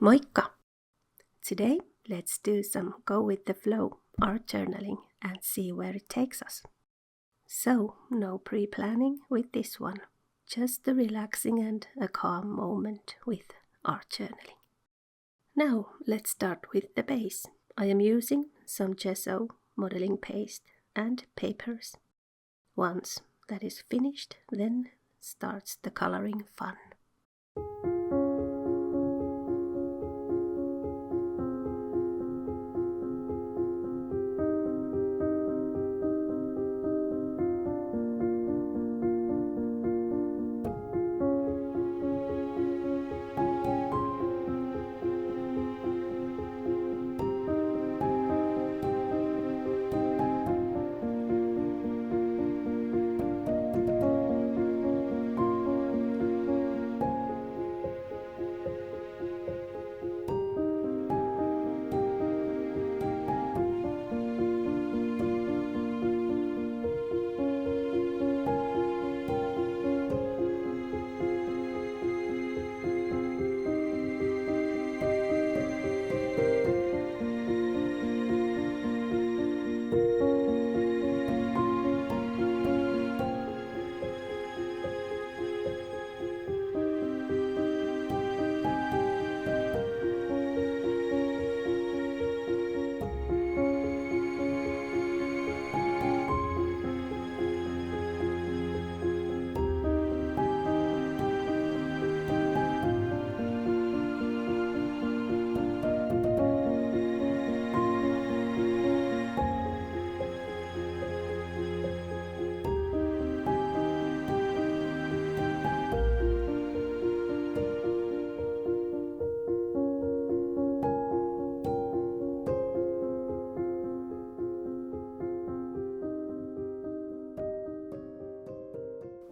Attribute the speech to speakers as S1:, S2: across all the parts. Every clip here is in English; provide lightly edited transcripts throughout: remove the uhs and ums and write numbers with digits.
S1: Moikka! Today let's do some go with the flow art journaling and see where it takes us. So, no pre-planning with this one, just a relaxing and a calm moment with art journaling. Now let's start with the base. I am using some Gesso modeling paste and papers. Once that is finished, then starts the coloring fun.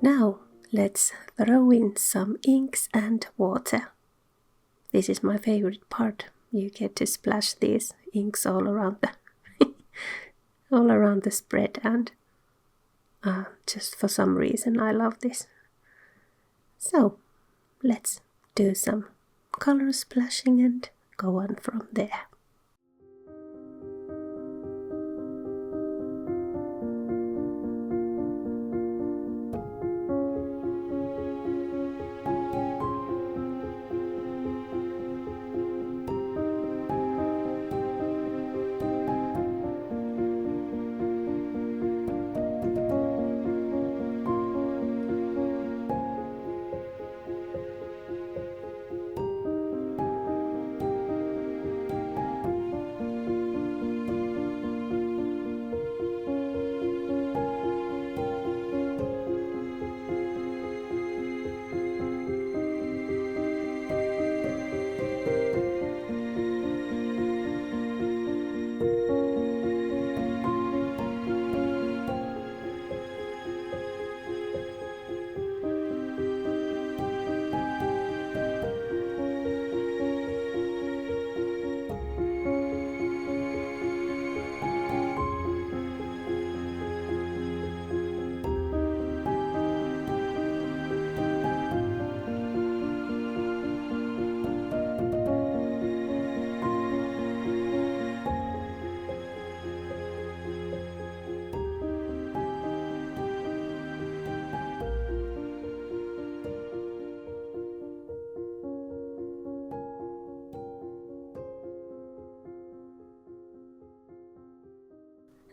S1: Now let's throw in some inks and water. This is my favorite part. You get to splash these inks all around the spread, and just for some reason I love this. So let's do some color splashing and go on from there.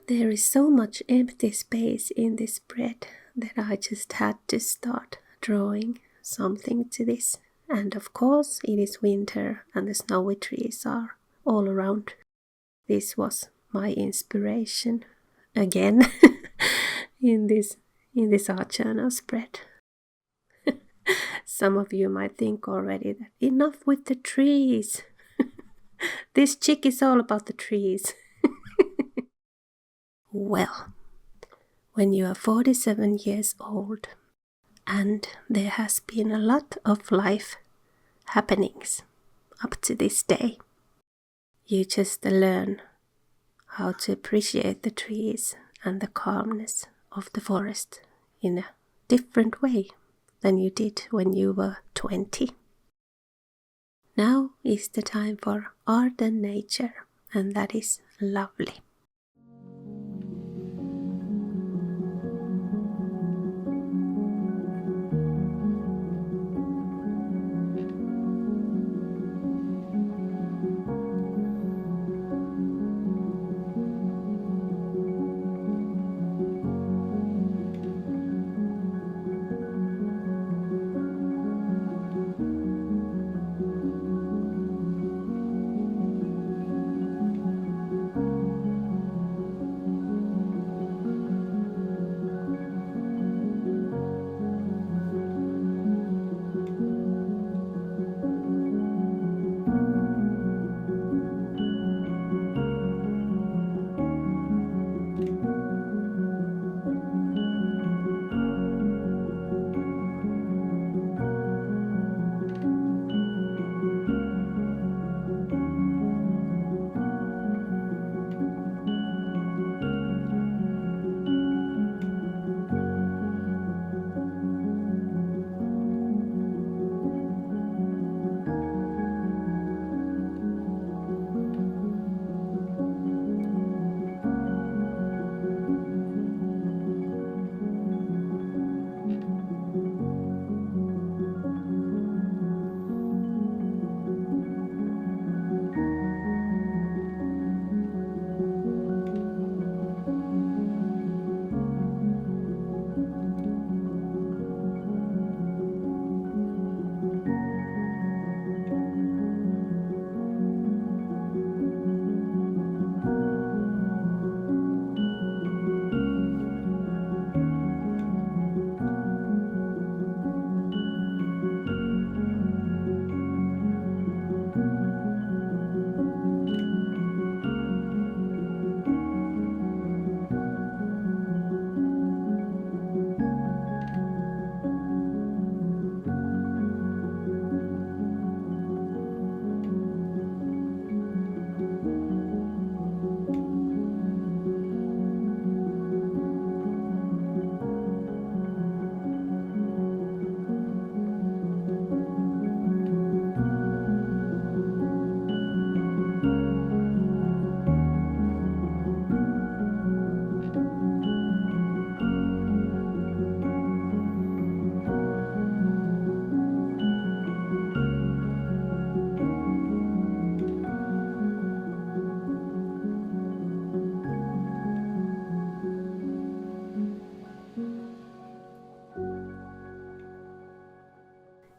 S1: There is so much empty space in this spread that I just had to start drawing something to this. And of course it is winter and the snowy trees are all around. This was my inspiration again in this art journal spread. Some of you might think already that enough with the trees. This chick is all about the trees. Well, when you are 47 years old and there has been a lot of life happenings up to this day, you just learn how to appreciate the trees and the calmness of the forest in a different way than you did when you were 20. Now is the time for art and nature, and that is lovely.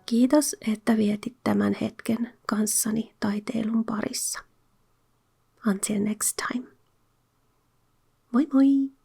S1: Kiitos, että vietit tämän hetken kanssani taiteilun parissa. Until next time. Moi moi!